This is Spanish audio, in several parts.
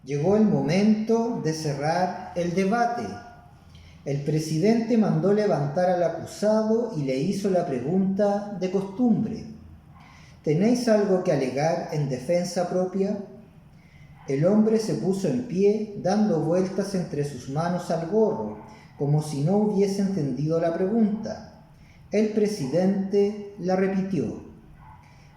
Llegó el momento de cerrar el debate. El presidente mandó levantar al acusado y le hizo la pregunta de costumbre: ¿tenéis algo que alegar en defensa propia? El hombre se puso en pie, dando vueltas entre sus manos al gorro, como si no hubiese entendido la pregunta. El presidente la repitió.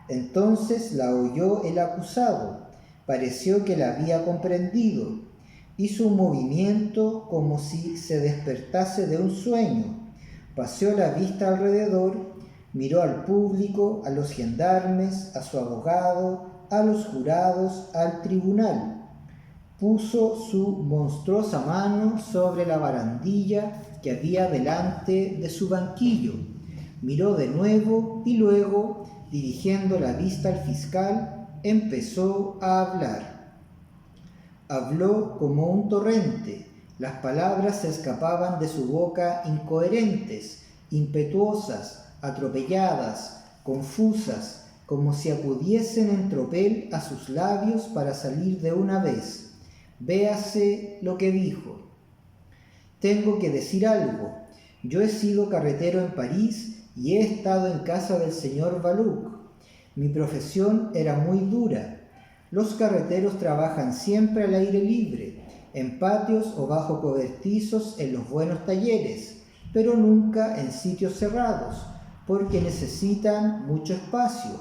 Entonces la oyó el acusado. Pareció que la había comprendido. Hizo un movimiento como si se despertase de un sueño. Paseó la vista alrededor, miró al público, a los gendarmes, a su abogado, a los jurados, al tribunal. Puso su monstruosa mano sobre la barandilla que había delante de su banquillo. Miró de nuevo y luego, dirigiendo la vista al fiscal, empezó a hablar. Habló como un torrente. Las palabras se escapaban de su boca incoherentes, impetuosas, atropelladas, confusas, como si acudiesen en tropel a sus labios para salir de una vez. Véase lo que dijo. Tengo que decir algo. Yo he sido carretero en París y he estado en casa del señor Baluc. Mi profesión era muy dura. Los carreteros trabajan siempre al aire libre, en patios o bajo cobertizos en los buenos talleres, pero nunca en sitios cerrados, porque necesitan mucho espacio.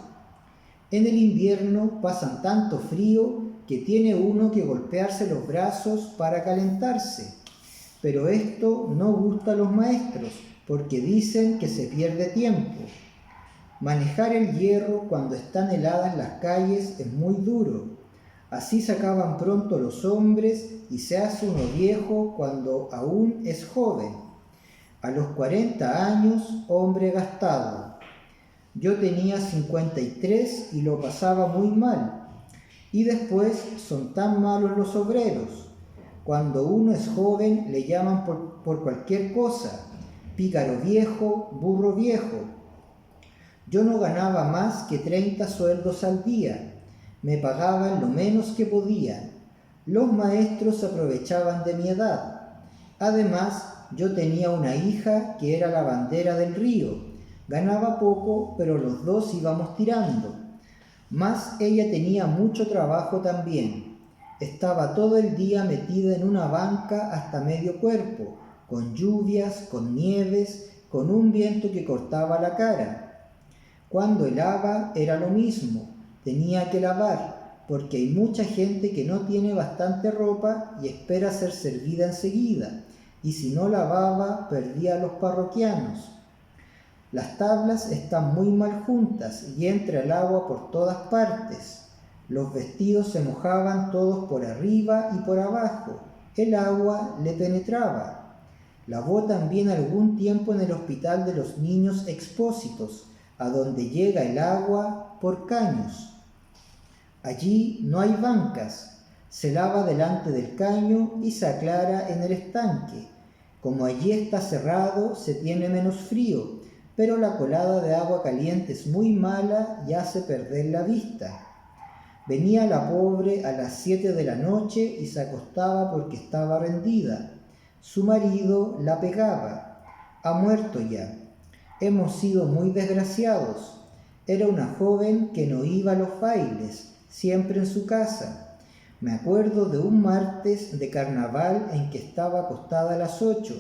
En el invierno pasan tanto frío que tiene uno que golpearse los brazos para calentarse. Pero esto no gusta a los maestros, porque dicen que se pierde tiempo. Manejar el hierro cuando están heladas las calles es muy duro. Así se acaban pronto los hombres y se hace uno viejo cuando aún es joven. A los 40 años, hombre gastado. Yo tenía 53 y lo pasaba muy mal. Y después son tan malos los obreros. Cuando uno es joven le llaman por cualquier cosa. Pícaro viejo, burro viejo. Yo no ganaba más que 30 sueldos al día. Me pagaban lo menos que podían. Los maestros se aprovechaban de mi edad. Además, yo tenía una hija que era lavandera del río. Ganaba poco, pero los dos íbamos tirando. Mas ella tenía mucho trabajo también. Estaba todo el día metida en una banca hasta medio cuerpo, con lluvias, con nieves, con un viento que cortaba la cara. Cuando helaba era lo mismo, tenía que lavar, porque hay mucha gente que no tiene bastante ropa y espera ser servida enseguida, y si no lavaba perdía a los parroquianos. Las tablas están muy mal juntas y entra el agua por todas partes. Los vestidos se mojaban todos por arriba y por abajo. El agua le penetraba. Lavó también algún tiempo en el hospital de los niños expósitos, a donde llega el agua por caños. Allí no hay bancas. Se lava delante del caño y se aclara en el estanque. Como allí está cerrado, se tiene menos frío, pero la colada de agua caliente es muy mala y hace perder la vista. Venía la pobre a las 7 de la noche y se acostaba porque estaba rendida. Su marido la pegaba. Ha muerto ya. Hemos sido muy desgraciados. Era una joven que no iba a los bailes, siempre en su casa. Me acuerdo de un martes de carnaval en que estaba acostada a las 8.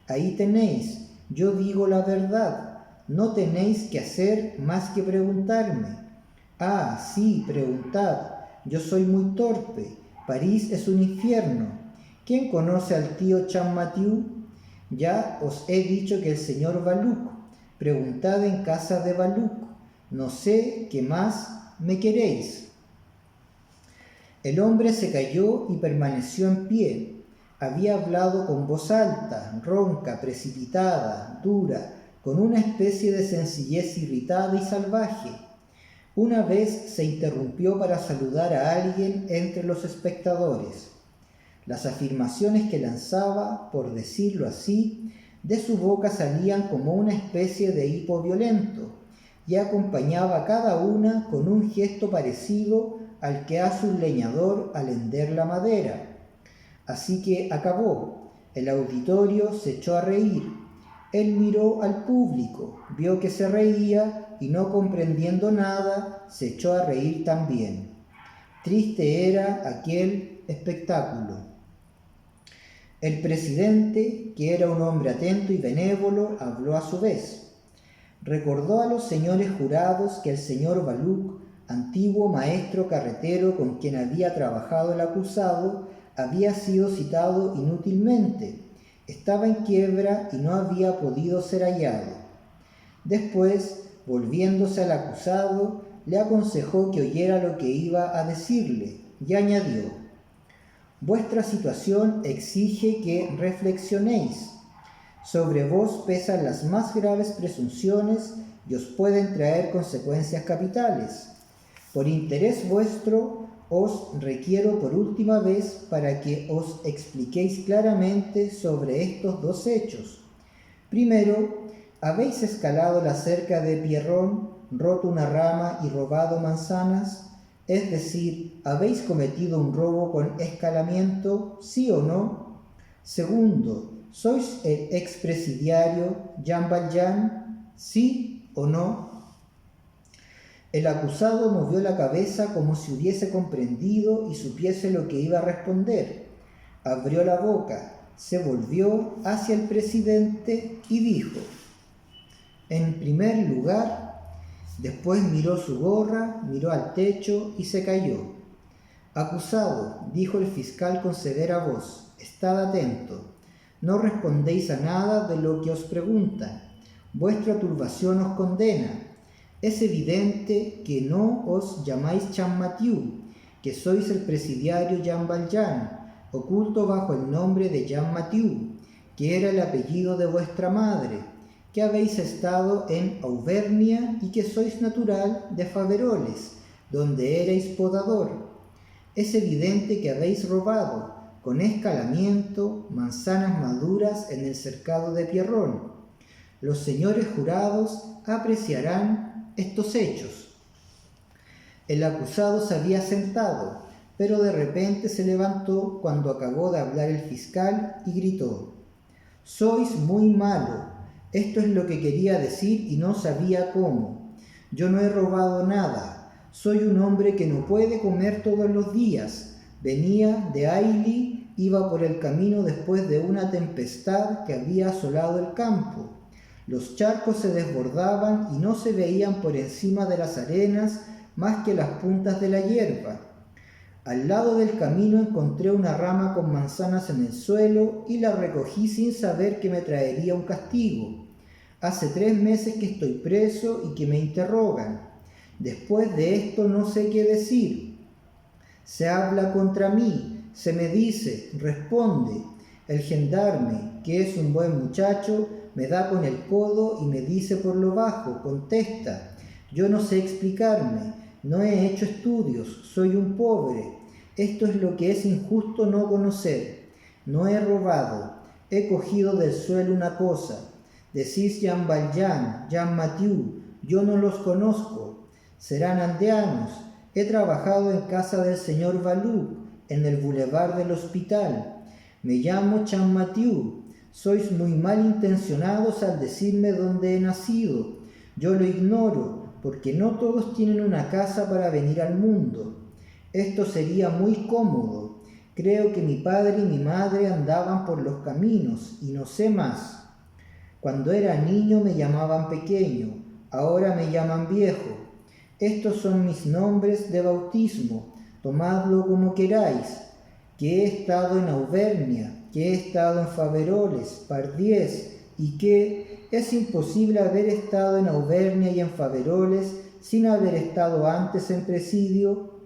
Ahí tenéis, yo digo la verdad. No tenéis que hacer más que preguntarme. Ah, sí, preguntad. Yo soy muy torpe. París es un infierno. ¿Quién conoce al tío Champmathieu? Ya os he dicho que el señor Baluc. Preguntad en casa de Baluc. No sé qué más me queréis. El hombre se cayó y permaneció en pie. Había hablado con voz alta, ronca, precipitada, dura, con una especie de sencillez irritada y salvaje. Una vez se interrumpió para saludar a alguien entre los espectadores. Las afirmaciones que lanzaba, por decirlo así, de su boca salían como una especie de hipo violento, y acompañaba cada una con un gesto parecido al que hace un leñador al hender la madera. Así que acabó. El auditorio se echó a reír. Él miró al público, vio que se reía y no comprendiendo nada, se echó a reír también. Triste era aquel espectáculo. El presidente, que era un hombre atento y benévolo, habló a su vez. Recordó a los señores jurados que el señor Baluc, antiguo maestro carretero con quien había trabajado el acusado, había sido citado inútilmente, estaba en quiebra y no había podido ser hallado. Después, volviéndose al acusado, le aconsejó que oyera lo que iba a decirle, y añadió: vuestra situación exige que reflexionéis. Sobre vos pesan las más graves presunciones y os pueden traer consecuencias capitales. Por interés vuestro, os requiero por última vez para que os expliquéis claramente sobre estos dos hechos. Primero, ¿habéis escalado la cerca de Pierrón, roto una rama y robado manzanas? Es decir, ¿habéis cometido un robo con escalamiento, sí o no? Segundo, ¿sois el expresidiario Jean Valjean, sí o no? El acusado movió la cabeza como si hubiese comprendido y supiese lo que iba a responder. Abrió la boca, se volvió hacia el presidente y dijo: en primer lugar, después miró su gorra, miró al techo y se calló. Acusado, dijo el fiscal con severa voz, estad atento. No respondéis a nada de lo que os preguntan. Vuestra turbación os condena. Es evidente que no os llamáis Champmathieu, que sois el presidiario Jean Valjean, oculto bajo el nombre de Jean Mathieu, que era el apellido de vuestra madre, que habéis estado en Auvernia y que sois natural de Faveroles, donde erais podador. Es evidente que habéis robado, con escalamiento, manzanas maduras en el cercado de Pierrón. Los señores jurados apreciarán estos hechos. El acusado se había sentado, pero de repente se levantó cuando acabó de hablar el fiscal y gritó: «Sois muy malo. Esto es lo que quería decir y no sabía cómo. Yo no he robado nada. Soy un hombre que no puede comer todos los días. Venía de Ailly, iba por el camino después de una tempestad que había asolado el campo. Los charcos se desbordaban y no se veían por encima de las arenas más que las puntas de la hierba. Al lado del camino encontré una rama con manzanas en el suelo y la recogí sin saber que me traería un castigo. Hace 3 meses que estoy preso y que me interrogan. Después de esto no sé qué decir. Se habla contra mí, se me dice, responde. El gendarme, que es un buen muchacho, me da con el codo y me dice por lo bajo, contesta. Yo no sé explicarme, no he hecho estudios, soy un pobre. Esto es lo que es injusto no conocer. No he robado, he cogido del suelo una cosa. Decís Jean Valjean, Jean Mathieu, yo no los conozco. Serán aldeanos. He trabajado en casa del señor Baluc, en el boulevard del hospital. Me llamo Champmathieu. Sois muy mal intencionados al decirme dónde he nacido. Yo lo ignoro, porque no todos tienen una casa para venir al mundo. Esto sería muy cómodo. Creo que mi padre y mi madre andaban por los caminos, y no sé más. Cuando era niño me llamaban pequeño, ahora me llaman viejo. Estos son mis nombres de bautismo, tomadlo como queráis. Que he estado en Auvernia, que he estado en Faveroles, Pardiez, y que es imposible haber estado en Auvernia y en Faveroles sin haber estado antes en presidio.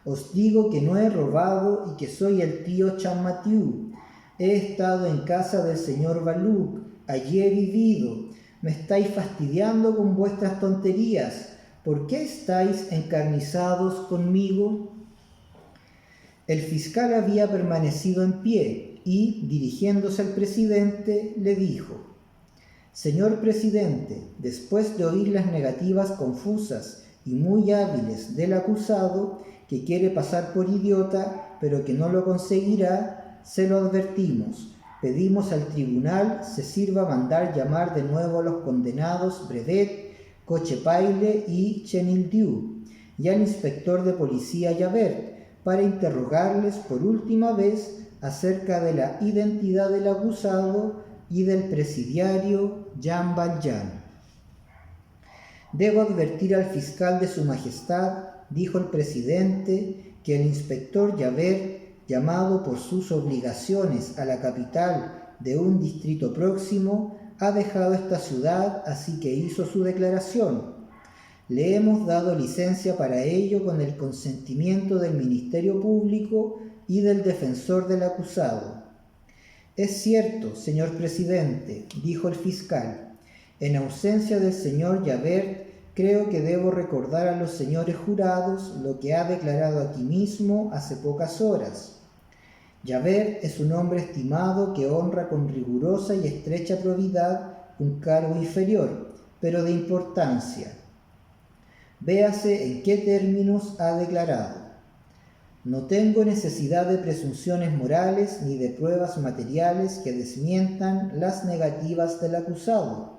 Os digo que no he robado y que soy el tío Champmathieu. He estado en casa del señor Baluc, allí he vivido. Me estáis fastidiando con vuestras tonterías. ¿Por qué estáis encarnizados conmigo? El fiscal había permanecido en pie y, dirigiéndose al presidente, le dijo: Señor presidente, después de oír las negativas confusas y muy hábiles del acusado, que quiere pasar por idiota, pero que no lo conseguirá, se lo advertimos. Pedimos al tribunal se sirva mandar llamar de nuevo a los condenados Brevet, Cochepaille y Chenildieu, y al inspector de policía Javert, para interrogarles por última vez acerca de la identidad del acusado y del presidiario Jean Valjean. Debo advertir al fiscal de su majestad, dijo el presidente, que el inspector Javert, llamado por sus obligaciones a la capital de un distrito próximo, ha dejado esta ciudad, así que hizo su declaración. Le hemos dado licencia para ello con el consentimiento del Ministerio Público y del defensor del acusado. Es cierto, señor presidente, dijo el fiscal. En ausencia del señor Javert, creo que debo recordar a los señores jurados lo que ha declarado aquí mismo hace pocas horas. Javert es un hombre estimado que honra con rigurosa y estrecha probidad un cargo inferior, pero de importancia. Véase en qué términos ha declarado. No tengo necesidad de presunciones morales ni de pruebas materiales que desmientan las negativas del acusado.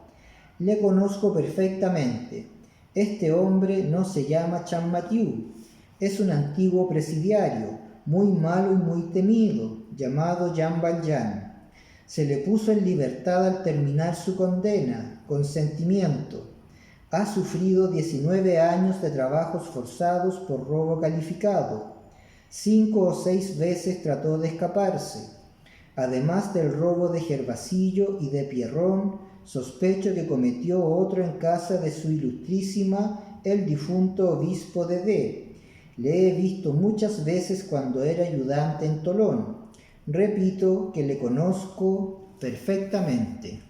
Le conozco perfectamente. Este hombre no se llama Champmathieu. Es un antiguo presidiario, muy malo y muy temido, llamado Jean Valjean. Se le puso en libertad al terminar su condena, con sentimiento. Ha sufrido 19 años de trabajos forzados por robo calificado. 5 o 6 veces trató de escaparse. Además del robo de Gervasillo y de Pierron, sospecho que cometió otro en casa de su ilustrísima, el difunto obispo de D. Le he visto muchas veces cuando era ayudante en Tolón. Repito que le conozco perfectamente.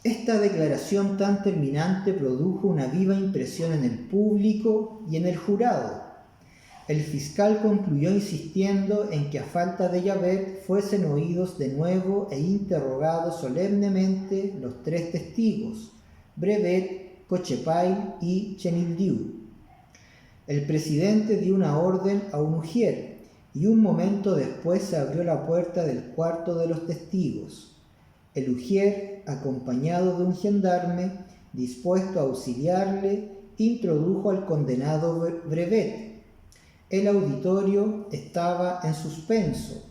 Esta declaración tan terminante produjo una viva impresión en el público y en el jurado. El fiscal concluyó insistiendo en que a falta de Javert fuesen oídos de nuevo e interrogados solemnemente los 3 testigos, Brevet, Cochepaille y Chenildieu. El presidente dio una orden a un ujier y un momento después se abrió la puerta del cuarto de los testigos. El ujier, acompañado de un gendarme, dispuesto a auxiliarle, introdujo al condenado Brevet. El auditorio estaba en suspenso.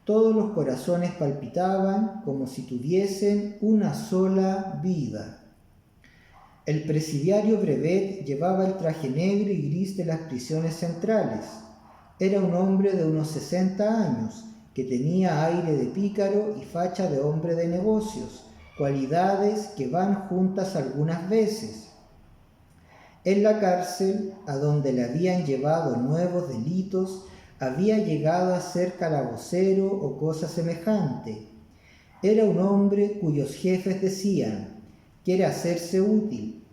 Todos los corazones palpitaban como si tuviesen una sola vida. El presidiario Brevet llevaba el traje negro y gris de las prisiones centrales. Era un hombre de unos 60 años, que tenía aire de pícaro y facha de hombre de negocios, cualidades que van juntas algunas veces. En la cárcel, a donde le habían llevado nuevos delitos, había llegado a ser calabocero o cosa semejante. Era un hombre cuyos jefes decían: quiere hacerse útil.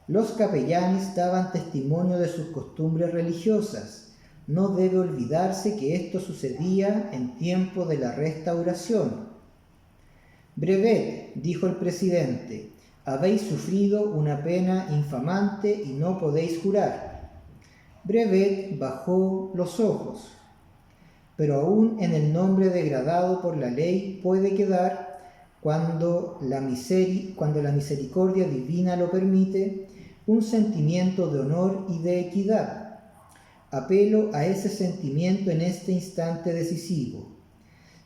Los capellanes daban testimonio de sus costumbres religiosas. No debe olvidarse que esto sucedía en tiempo de la Restauración. Brevet, dijo el presidente, habéis sufrido una pena infamante y no podéis jurar. Brevet bajó los ojos. Pero aún en el nombre degradado por la ley puede quedar, cuando la misericordia divina lo permite, un sentimiento de honor y de equidad. Apelo a ese sentimiento en este instante decisivo.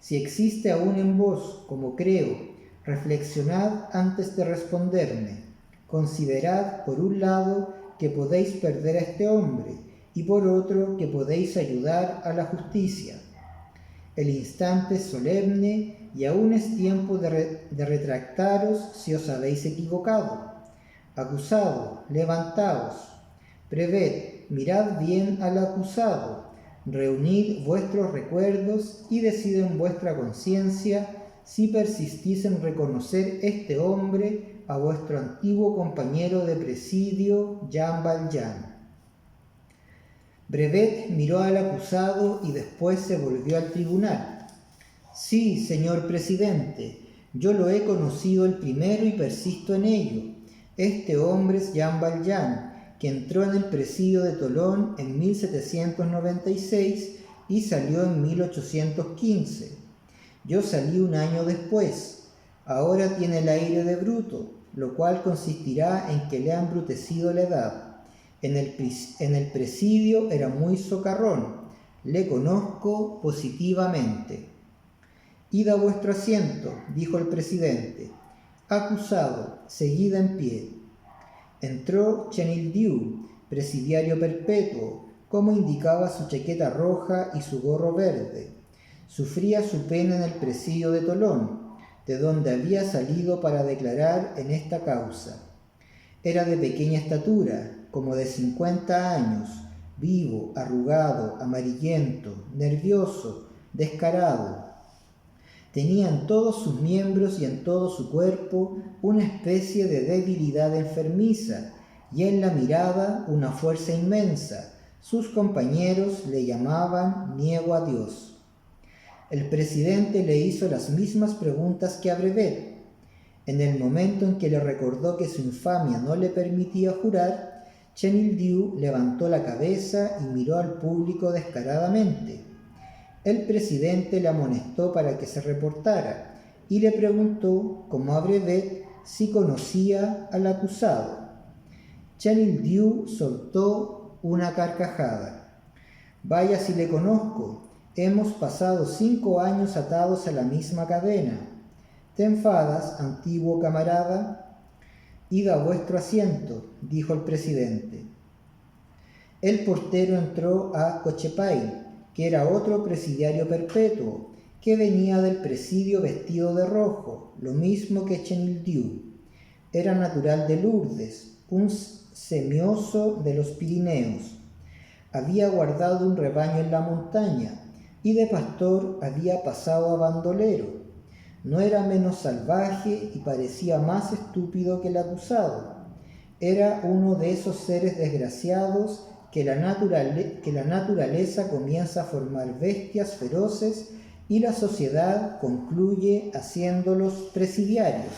Si existe aún en vos, como creo, reflexionad antes de responderme. Considerad, por un lado, que podéis perder a este hombre, y por otro, que podéis ayudar a la justicia. El instante es solemne y aún es tiempo de retractaros si os habéis equivocado. Acusado, levantaos. Brevet, mirad bien al acusado. Reunid vuestros recuerdos y decid en vuestra conciencia si persistís en reconocer este hombre a vuestro antiguo compañero de presidio, Jean Valjean. Brevet miró al acusado y después se volvió al tribunal. Sí, señor presidente, yo lo he conocido el primero y persisto en ello. Este hombre es Jean Valjean, que entró en el presidio de Tolón en 1796 y salió en 1815. Yo salí un año después. Ahora tiene el aire de bruto, lo cual consistirá en que le ha embrutecido la edad. En el presidio era muy socarrón. Le conozco positivamente. Id a vuestro asiento, dijo el presidente. Acusado, seguid en pie. Entró Chenildiu, presidiario perpetuo, como indicaba su chaqueta roja y su gorro verde. Sufría su pena en el presidio de Tolón, de donde había salido para declarar en esta causa. Era de pequeña estatura, como de 50 años, vivo, arrugado, amarillento, nervioso, descarado. Tenía en todos sus miembros y en todo su cuerpo una especie de debilidad enfermiza, y en la mirada una fuerza inmensa. Sus compañeros le llamaban Niego a Dios. El presidente le hizo las mismas preguntas que a Brevet. En el momento en que le recordó que su infamia no le permitía jurar, Chenildiu levantó la cabeza y miró al público descaradamente. El presidente le amonestó para que se reportara y le preguntó, como a Brevet, si conocía al acusado. Chenildiu soltó una carcajada. Vaya si le conozco. Hemos pasado 5 años atados a la misma cadena. ¿Te enfadas, antiguo camarada? Id a vuestro asiento, dijo el presidente. El portero entró a Cochepail, que era otro presidiario perpetuo, que venía del presidio vestido de rojo, lo mismo que Chenildiu. Era natural de Lourdes, un semioso de los Pirineos. Había guardado un rebaño en la montaña, y de pastor había pasado a bandolero. No era menos salvaje y parecía más estúpido que el acusado. Era uno de esos seres desgraciados que la naturaleza comienza a formar bestias feroces y la sociedad concluye haciéndolos presidiarios.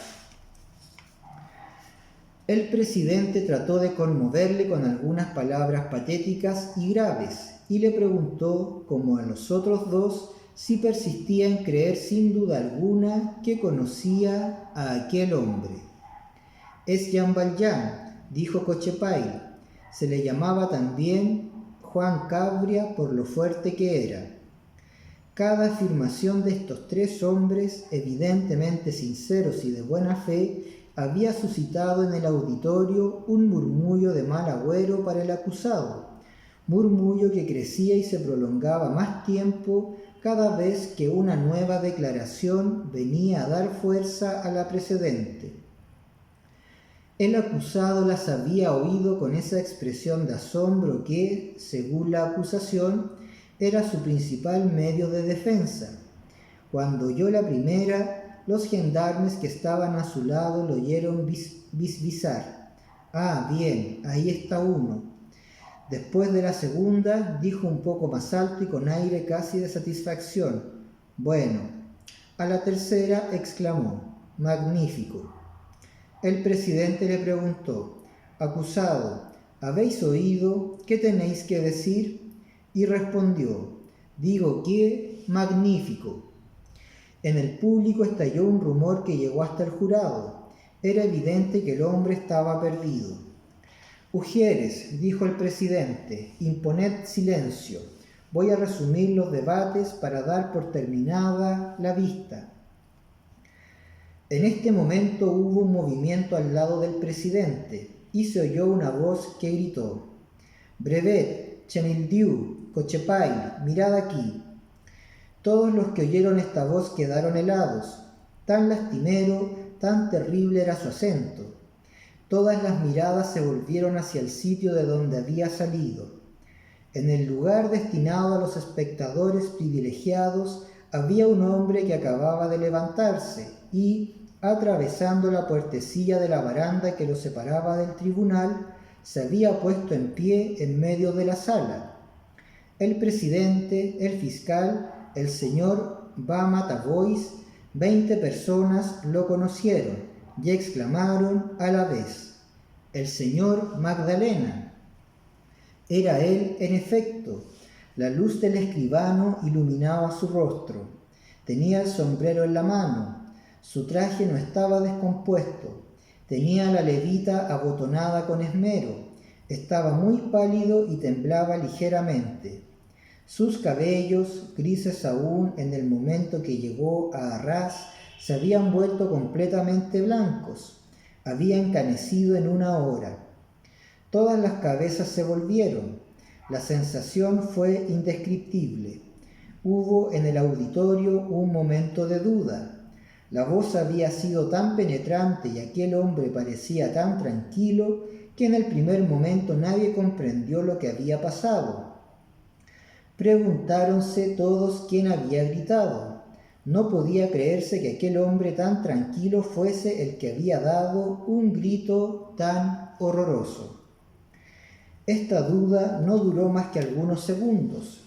El presidente trató de conmoverle con algunas palabras patéticas y graves y le preguntó, como a los otros dos, si persistía en creer sin duda alguna que conocía a aquel hombre. Es Jean Valjean, dijo Cochepail. Se le llamaba también Juan Cabria por lo fuerte que era. Cada afirmación de estos 3 hombres, evidentemente sinceros y de buena fe, había suscitado en el auditorio un murmullo de mal agüero para el acusado, murmullo que crecía y se prolongaba más tiempo cada vez que una nueva declaración venía a dar fuerza a la precedente. El acusado las había oído con esa expresión de asombro que, según la acusación, era su principal medio de defensa. Cuando oyó la primera, los gendarmes que estaban a su lado lo oyeron bisbizar. «Ah, bien, ahí está uno». Después de la segunda, dijo un poco más alto y con aire casi de satisfacción: «Bueno». A la tercera exclamó: «Magnífico». El presidente le preguntó: «Acusado, ¿habéis oído? ¿Qué tenéis que decir?». Y respondió: «Digo que magnífico». En el público estalló un rumor que llegó hasta el jurado. Era evidente que el hombre estaba perdido. «Ujieres», dijo el presidente, «imponed silencio. Voy a resumir los debates para dar por terminada la vista». En este momento hubo un movimiento al lado del presidente y se oyó una voz que gritó: «Brevet, Chenildiu, Cochepail, mirad aquí». Todos los que oyeron esta voz quedaron helados. Tan lastimero, tan terrible era su acento. Todas las miradas se volvieron hacia el sitio de donde había salido. En el lugar destinado a los espectadores privilegiados había un hombre que acababa de levantarse y, atravesando la puertecilla de la baranda que lo separaba del tribunal, se había puesto en pie en medio de la sala. El presidente, el fiscal, el señor Bamatabois, 20 personas lo conocieron y exclamaron a la vez: «¡El señor Magdalena!». Era él, en efecto. La luz del escribano iluminaba su rostro. Tenía el sombrero en la mano. Su traje no estaba descompuesto. Tenía la levita abotonada con esmero. Estaba muy pálido y temblaba ligeramente. Sus cabellos, grises aún en el momento que llegó a Arras, se habían vuelto completamente blancos. Había encanecido en una hora. Todas las cabezas se volvieron. La sensación fue indescriptible. Hubo en el auditorio un momento de duda. La voz había sido tan penetrante y aquel hombre parecía tan tranquilo que en el primer momento nadie comprendió lo que había pasado. Preguntáronse todos quién había gritado. No podía creerse que aquel hombre tan tranquilo fuese el que había dado un grito tan horroroso. Esta duda no duró más que algunos segundos.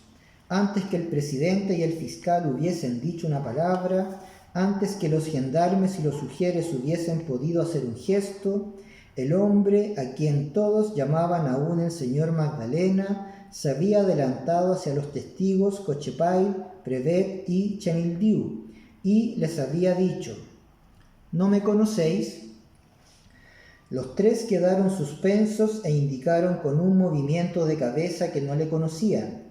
Antes que el presidente y el fiscal hubiesen dicho una palabra, antes que los gendarmes y los ujieres hubiesen podido hacer un gesto, el hombre, a quien todos llamaban aún el señor Magdalena, se había adelantado hacia los testigos Cochepaille, Brevet y Chenildieu, y les había dicho: ¿no me conocéis? Los tres quedaron suspensos e indicaron con un movimiento de cabeza que no le conocían.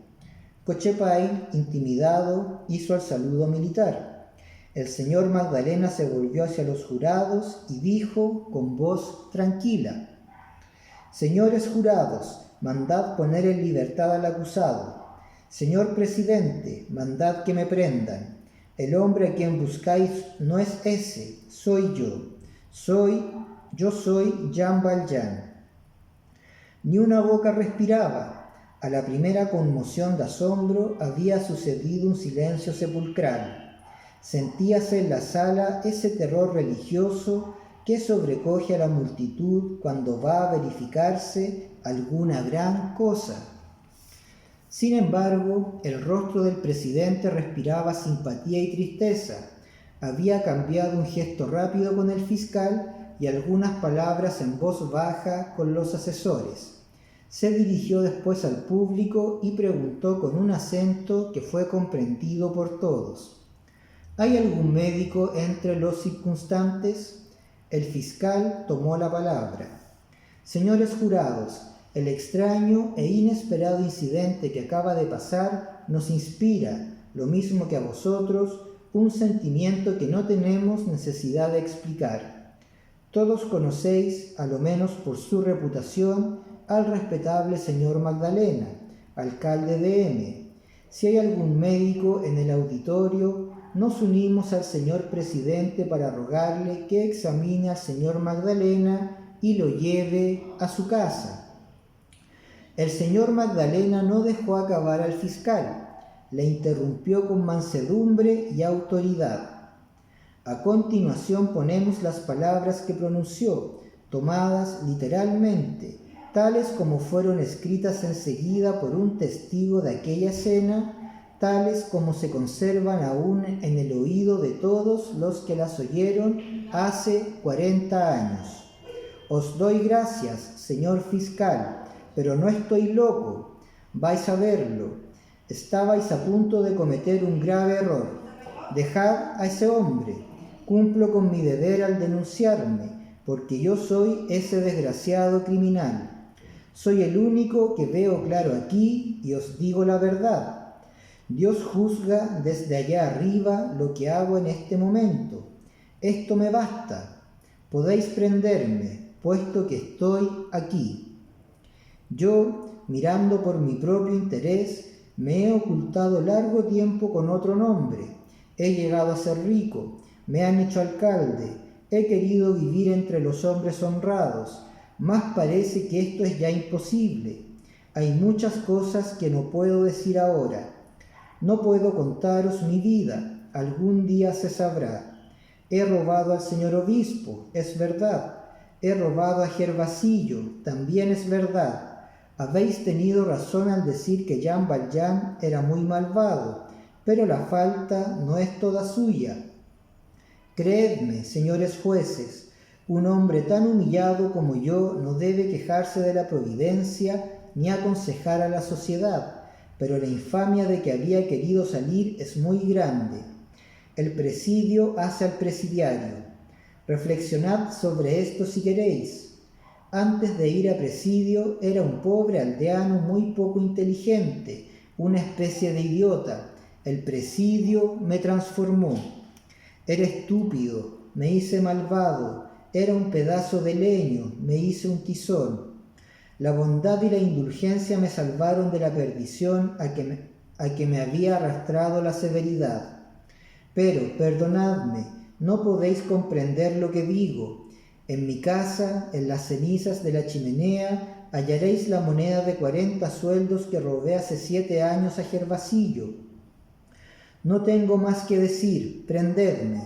Cochepaille, intimidado, hizo el saludo militar. El señor Magdalena se volvió hacia los jurados y dijo con voz tranquila: «Señores jurados, mandad poner en libertad al acusado. Señor presidente, mandad que me prendan. El hombre a quien buscáis no es ese, soy yo. Yo soy Jean Valjean». Ni una boca respiraba. A la primera conmoción de asombro había sucedido un silencio sepulcral. Sentíase en la sala ese terror religioso que sobrecoge a la multitud cuando va a verificarse alguna gran cosa. Sin embargo, el rostro del presidente respiraba simpatía y tristeza. Había cambiado un gesto rápido con el fiscal y algunas palabras en voz baja con los asesores. Se dirigió después al público y preguntó con un acento que fue comprendido por todos: ¿hay algún médico entre los circunstantes? El fiscal tomó la palabra. Señores jurados, el extraño e inesperado incidente que acaba de pasar nos inspira, lo mismo que a vosotros, un sentimiento que no tenemos necesidad de explicar. Todos conocéis, a lo menos por su reputación, al respetable señor Magdalena, alcalde de M. Si hay algún médico en el auditorio, nos unimos al señor presidente para rogarle que examine al señor Magdalena y lo lleve a su casa. El señor Magdalena no dejó acabar al fiscal, le interrumpió con mansedumbre y autoridad. A continuación ponemos las palabras que pronunció, tomadas literalmente, tales como fueron escritas enseguida por un testigo de aquella escena, tales como se conservan aún en el oído de todos los que las oyeron hace 40 años. Os doy gracias, señor fiscal, pero no estoy loco. Vais a verlo. Estabais a punto de cometer un grave error. Dejad a ese hombre. Cumplo con mi deber al denunciarme, porque yo soy ese desgraciado criminal. Soy el único que veo claro aquí y os digo la verdad. Dios juzga desde allá arriba lo que hago en este momento. Esto me basta. Podéis prenderme, puesto que estoy aquí. Yo, mirando por mi propio interés, me he ocultado largo tiempo con otro nombre. He llegado a ser rico, me han hecho alcalde, he querido vivir entre los hombres honrados, mas parece que esto es ya imposible. Hay muchas cosas que no puedo decir ahora. No puedo contaros mi vida, algún día se sabrá. He robado al señor obispo, es verdad. He robado a Gervasillo, también es verdad. Habéis tenido razón al decir que Jean Valjean era muy malvado, pero la falta no es toda suya. Creedme, señores jueces, un hombre tan humillado como yo no debe quejarse de la providencia ni aconsejar a la sociedad, pero la infamia de que había querido salir es muy grande. El presidio hace al presidiario. Reflexionad sobre esto si queréis. Antes de ir a presidio era un pobre aldeano muy poco inteligente, una especie de idiota. El presidio me transformó. Era estúpido, me hice malvado. Era un pedazo de leño, me hice un tizón. La bondad y la indulgencia me salvaron de la perdición a que me había arrastrado la severidad. Pero, perdonadme, no podéis comprender lo que digo. En mi casa, en las cenizas de la chimenea, hallaréis la moneda de 40 sueldos que robé hace 7 años a Gervasillo. No tengo más que decir, prendedme.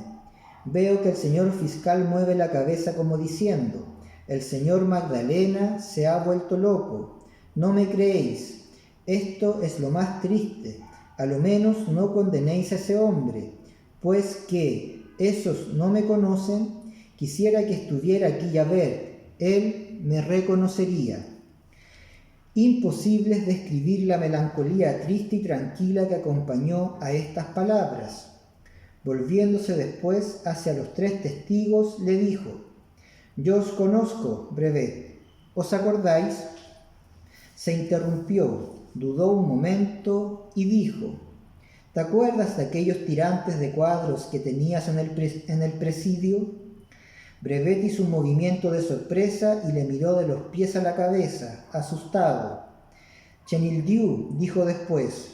Veo que el señor fiscal mueve la cabeza como diciendo: el señor Magdalena se ha vuelto loco. No me creéis. Esto es lo más triste. A lo menos no condenéis a ese hombre, pues que esos no me conocen. Quisiera que estuviera aquí a ver, él me reconocería. Imposible es describir la melancolía triste y tranquila que acompañó a estas palabras. Volviéndose después hacia los 3 testigos, le dijo: yo os conozco, Brevet. ¿Os acordáis? Se interrumpió, dudó un momento y dijo: ¿te acuerdas de aquellos tirantes de cuadros que tenías en el presidio? Brevet hizo un movimiento de sorpresa y le miró de los pies a la cabeza, asustado. Chenildieu dijo después: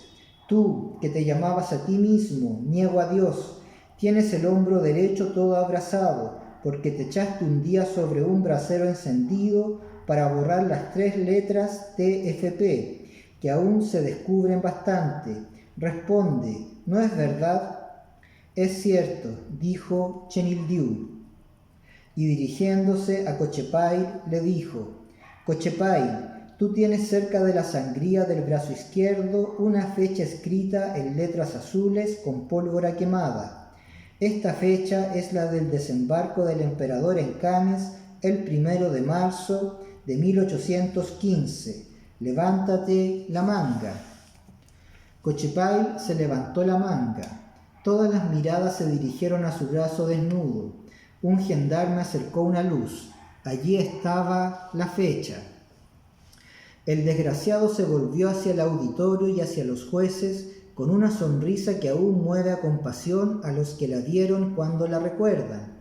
tú, que te llamabas a ti mismo, niego a Dios, tienes el hombro derecho todo abrasado, porque te echaste un día sobre un brasero encendido para borrar las 3 letras TFP, que aún se descubren bastante. Responde, ¿no es verdad? Es cierto, dijo Chenildieu. Y dirigiéndose a Cochepaille le dijo: Cochepaille, tú tienes cerca de la sangría del brazo izquierdo una fecha escrita en letras azules con pólvora quemada. Esta fecha es la del desembarco del emperador en Cannes el 1 de marzo de 1815. Levántate la manga. Cochepaille se levantó la manga. Todas las miradas se dirigieron a su brazo desnudo. Un gendarme acercó una luz. Allí estaba la fecha. El desgraciado se volvió hacia el auditorio y hacia los jueces con una sonrisa que aún mueve a compasión a los que la vieron cuando la recuerdan.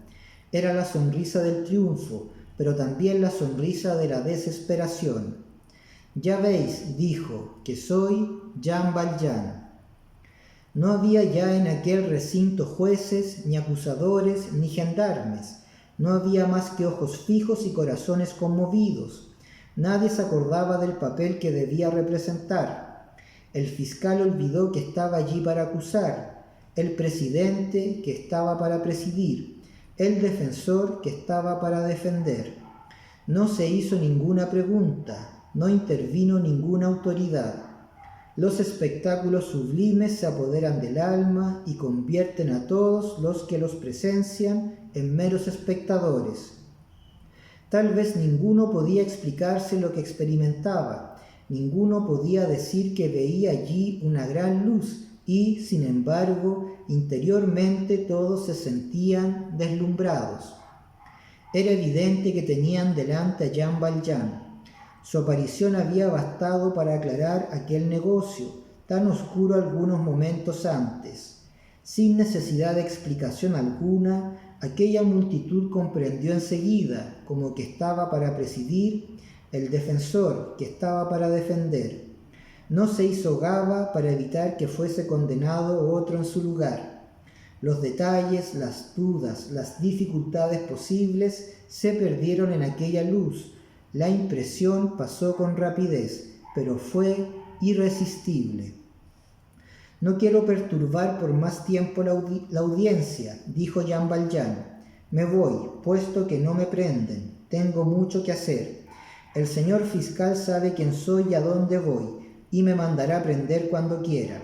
Era la sonrisa del triunfo, pero también la sonrisa de la desesperación. Ya veis, dijo, que soy Jean Valjean. No había ya en aquel recinto jueces, ni acusadores, ni gendarmes. No había más que ojos fijos y corazones conmovidos. Nadie se acordaba del papel que debía representar. El fiscal olvidó que estaba allí para acusar, el presidente que estaba para presidir, el defensor que estaba para defender. No se hizo ninguna pregunta, no intervino ninguna autoridad. Los espectáculos sublimes se apoderan del alma y convierten a todos los que los presencian en meros espectadores. Tal vez ninguno podía explicarse lo que experimentaba, ninguno podía decir que veía allí una gran luz y, sin embargo, interiormente todos se sentían deslumbrados. Era evidente que tenían delante a Jean Valjean. Su aparición había bastado para aclarar aquel negocio, tan oscuro algunos momentos antes. Sin necesidad de explicación alguna, aquella multitud comprendió enseguida, como que estaba para presidir, el defensor que estaba para defender. No se hizo gaba para evitar que fuese condenado otro en su lugar. Los detalles, las dudas, las dificultades posibles se perdieron en aquella luz. La impresión pasó con rapidez, pero fue irresistible. No quiero perturbar por más tiempo la audiencia, dijo Jean Valjean. Me voy, puesto que no me prenden. Tengo mucho que hacer. El señor fiscal sabe quién soy y a dónde voy, y me mandará prender cuando quiera.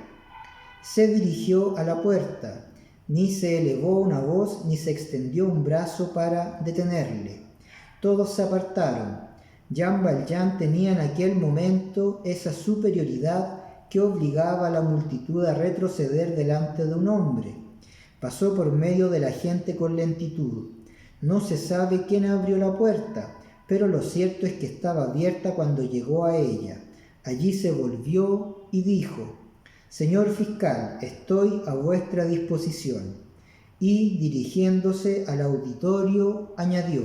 Se dirigió a la puerta. Ni se elevó una voz ni se extendió un brazo para detenerle. Todos se apartaron. Jean Valjean tenía en aquel momento esa superioridad que obligaba a la multitud a retroceder delante de un hombre. Pasó por medio de la gente con lentitud. No se sabe quién abrió la puerta, pero lo cierto es que estaba abierta cuando llegó a ella. Allí se volvió y dijo: «Señor fiscal, estoy a vuestra disposición». Y, dirigiéndose al auditorio, añadió: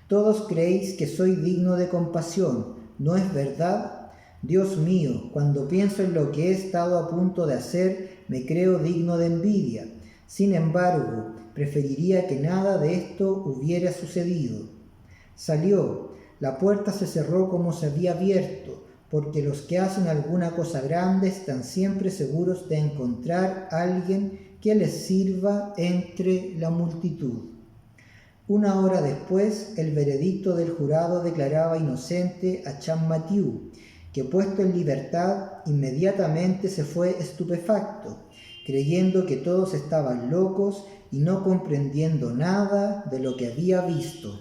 «Todos creéis que soy digno de compasión, ¿no es verdad? Dios mío, cuando pienso en lo que he estado a punto de hacer, me creo digno de envidia. Sin embargo, preferiría que nada de esto hubiera sucedido». Salió. La puerta se cerró como se había abierto, porque los que hacen alguna cosa grande están siempre seguros de encontrar a alguien que les sirva entre la multitud. Una hora después, el veredicto del jurado declaraba inocente a Champmathieu, que, puesto en libertad, inmediatamente se fue estupefacto, creyendo que todos estaban locos y no comprendiendo nada de lo que había visto.